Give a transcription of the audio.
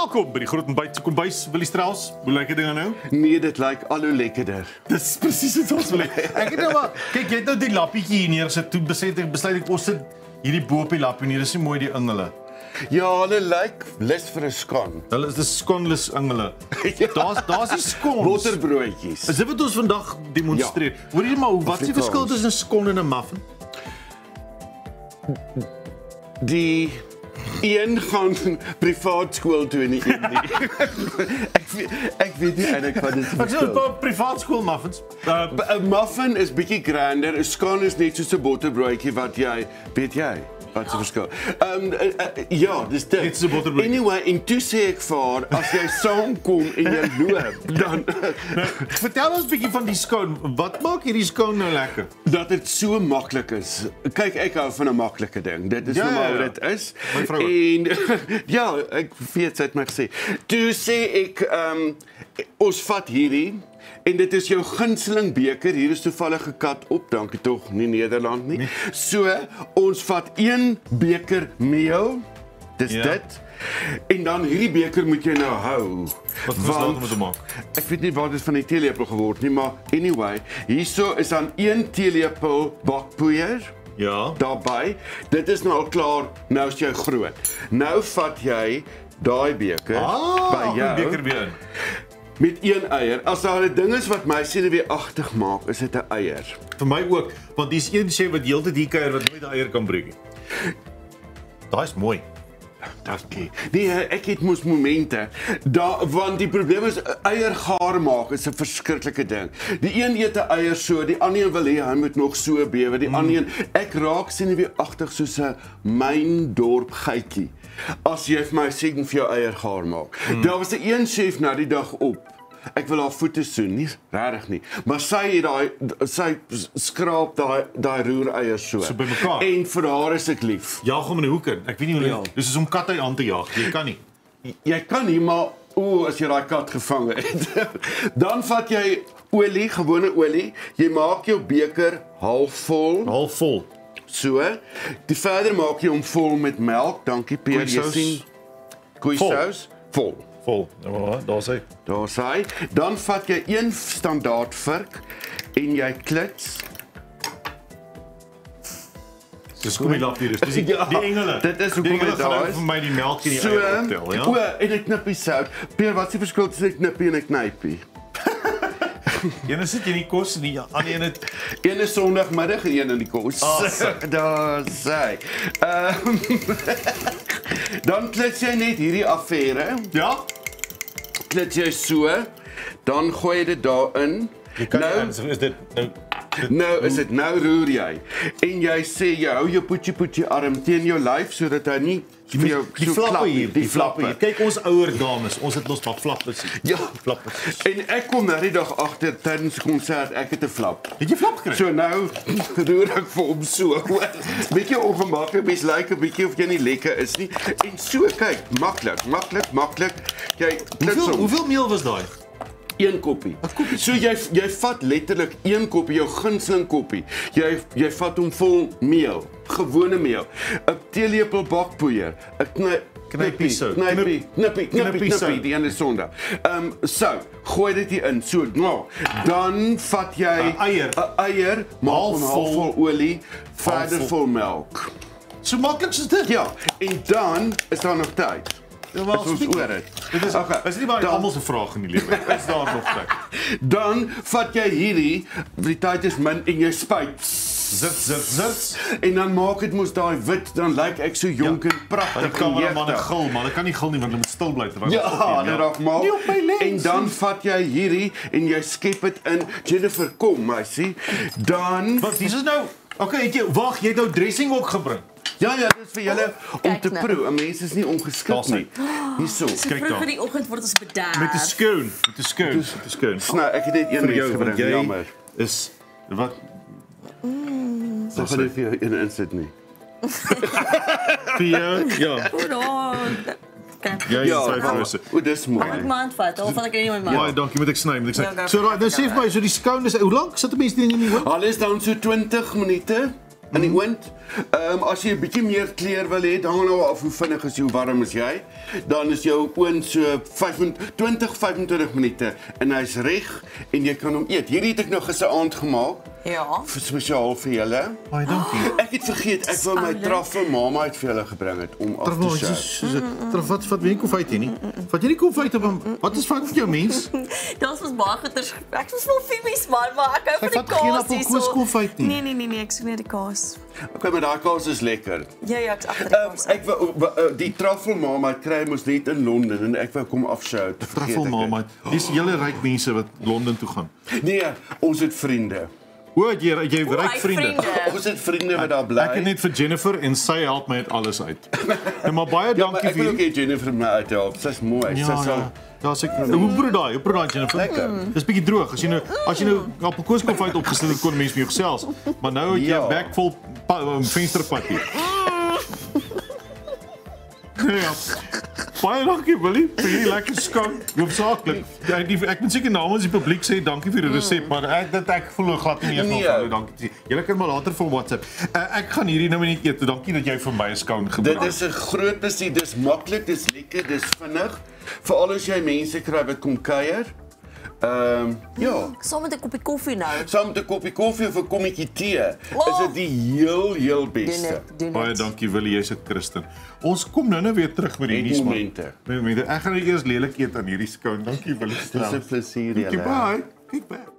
Welkom by die groot ontbyt kombuis, Willie Strauss. Hoe lyk die ding nou? Nee, dit lyk al hoe lekkerder. Dis presies wat ons wil hê. Ek het nou maar, kyk, jy het nou die lappietjie hier neersit. Toe besluit ek ons sit hierdie bo op die lappie neer. Dis nie mooi die ingele. Ja, hulle lyk lus vir 'n skon. Hulle is dis skonless ingele. Daar's die skons. Botterbroodjies. Is dit wat ons vandag demonstreer? Hoor jy maar, wat is die verskil tussen 'n skon en 'n muffin? Die een gaan privaat skool toe en die een nie. ek weet nie eintlik wat dit is. Ek sê privaat skool muffins. 'n Muffin is bietjie grander, 'n skon is net soos 'n botterbroodjie wat jy, weet jy? Wat is die verskil? Ja, dis dit. Dit is 'n botterbroodjie. Anyway, en toe sê ek vir haar, as jy saamkom en jy loop, dan Vertel ons 'n bietjie van die skoon. Wat maak hierdie skoon nou lekker? dat dit so maklik is. Kyk, ek hou van 'n maklike ding. Dit is Ja, normaal ja, ja. wat dit is. My vrou En ja, ek weet sy het my gesê. Toe sê ek ons vat hierdie en dit is jou gunsteling beker. Hier is toevallig gekat op, dankie tog, nie Nederland nie. So, ons vat 1 beker meel. Dis Ja. dit. En dan hierdie beker moet jy nou hou. Wat moet ons maak? Ek weet nie waar dit van die teelepel geword nie, maar anyway, hierso is dan 1 teelepel bakpoeier Ja. daarbey. Dit is nou al klaar, nou is jy groot. Nou vat jy daai beker by jou beker weer in. met 1 eier. As daar 'n ding is wat my senuweeagtig maak, is dit 'n eier. Vir my ook, want dis een sê wat heeltyd hier kuier wat nooit die eier kan breek nie. Daai is mooi. Dankie. Nee, ek het mos momente. Want die probleem is eier gaar maak is 'n verskriklike ding. Die een eet 'n eier so, die ander een wil hê hy moet nog so bewe. Die ander een, ek raak senuweeagtig soos 'n myndorp geitjie. As jy vir my sê vir jou eier gaar maak. Daar was 'n een chef nou die dag op. Ek wil haar voete soen, nie regtig nie. Maar sy skraap daai roereiers so. So bymekaar. En vir haar is ek lief. Jaag hom in die hoek in. Ek weet nie hoe Ja. dis is om katte aan te jaag. Jy kan nie. Jy kan nie, maar as jy daai kat gevang het. Dan vat jy olie, gewone olie. Jy maak jou beker halfvol. Half vol. So. Die verder maak jy hom vol met melk. Dankie Pierre, jy Koeisous. sien. Koeisous. Vol. Vol. Ja, daar's hy. Daar sê. Dan vat jy 1 standaard vurk en jy klits. Dis kom die lap hier is. Dis die engele. Dit is hoekom Die engele dit gaan daar nou is. vir my die melk en die So, eier optel, ja. en 'n knippie sout. Pierre, wat is die verskil tussen 'n knippie en 'n knypie? Een sit jy in die kos en die ander een het Een is Sondagmiddag en een in die kos. Daar sê. Dan klits jy net hierdie affære. ja. Klits jy so, dan gooi jy dit daarin. Jy kan Nou, is dit nou is dit nou roer jy. En jy sê jy hou jou poetjie arm teen jou lyf sodat hy nie vir jou die so flappe klap nie. hier, die flappe hier. Kyk ons ouer dames, ons het ons wat flappe sien. Ja. Flappe. En ek kom nou die dag agter tydens die konsert, ek het 'n flap. Het jy flap gekry? So nou roer ek vir hom so. Bietjie ongemaklik, mens lyk 'n bietjie of jy nie lekker is nie. En so kyk, maklik. Jy klits hom. Hoeveel meel was daai? 1 koppie. So jy vat letterlik 1 koppie, jou gunsteling koppie. Jy vat hom vol meel, gewone meel. 'n teelepel bakpoeier, 'n Knypie sout. knippie, die ene Sondag. Sout, gooi dit hier in. So, nou, dan vat jy 'n eier, maak hom halfvol olie, verder vol melk. So maklik soos dit. Ja, en dan is daar nog tyd. Ja, wel, As ons speak. oor het. Dit is nie maar almal se vraag in die lewe. Is daar nog tyd? Dan vat jy hierdie, die tyd is min en jy spuit. Zit. En dan maak dit mos daai wit, dan lyk ek so jonk en pragtig. Die kameraman gil, maar ek kan nie gil nie want hulle moet stil bly terwyl Ja, dit raak mal. Nie op my lens En dan vat jy hierdie en jy skep dit in. Jennifer, kom, meisie. Dan Wat dis is nou. Okay, wag, jy het nou dressing ook gebring. ja, dit is vir julle om kyk te nou. proe. 'n Mens is nie ongeskik nie. Hierso. So Kyk vroeg daar. in die oggend word ons bederf. Met 'n skoon, met 'n skoon. Nou, ek het net een Vir mens jou want gebring, jy jammer. is wat Sal gaan nie vir jou een insit nie. vir jou? Ja. Hold on. Okay. Jy Ja, is vyf. o, dis Mag ek mooi. my hand vat? Of vat ek nie my Ja, hand? dankie, moet ek sny. Ja, So nou sê vir my, so die skoon is hoe lank sit 'n mens hier in die hoek? Alles dan so 20 minute. in die oond. As jy 'n bietjie meer kleur wil hê, dan hang nou af hoe vinnig is jy, hoe warm is jy. Dan is jou oond so 20-25 minute en hy's reg en jy kan hom eet. Hierdie het ek nou gister aand gemaak. Ja. Spesiaal vir julle. Baie dankie. Ek het vergeet, ek wou my truffel mama uit vir julle gebring het om af te show. Wat wie konfyt hier nie? Wat jy nie konfyt op hom. Wat is fout met jou mens? Dat was baie goeders. Ek was wel Fibies man, maar ek hou van die vat geen kaas appelkoeskonfyt nie. Nee, ek soek net die kaas. Okay, maar daai kaas is lekker. Ja, ek's agter die kaas. Ek wou die truffel mama kry mos net in Londen en ek wou kom afshow. Truffel mama. Dis hele ryk mense wat Londen toe gaan. Nee, ons het vriende. O, jy ryk vriende. Ons het vriende wat daar bly. Ek het net vir Jennifer en sy help my met alles uit. En maar baie dankie Ek wil vir ook hê Jennifer my uithelp. Sy's mooi. Sy's al Ja, as ek hoe proe daai Jennifer? Lekker. Dis bietjie droog. As jy nou appelkoeskonfyt opgesit het kon mense met jou gesels. Maar nou het jy 'n bek vol vensterpad hier. Ja. Baie dankie Willie vir hierdie lekker skank. Hoofsaaklik. Ek moet seker namens die publiek sê dankie vir die resep, maar ek voel glad nie eers nog baie dankie. Julle kan maar later vir WhatsApp. Ek gaan hierdie nou net eet. Dankie dat jy vir my 'n skank gebring het. Dit is 'n groot plesier. Dis maklik, dis lekker, dis vinnig. Veral as jy mense kry wat kom kuier. Ja. Saam met 'n koppie koffie nou. Saam met 'n koppie koffie of 'n kommetjie tee, is dit die heel beste. Baie dankie Willie, jy's 'n Christen. Ons kom nou weer terug met hierdie momente. Ek gaan eers lelik eet aan hierdie skank. Dankie Willie. Dis 'n plesier, julle. Bye. Kyk back.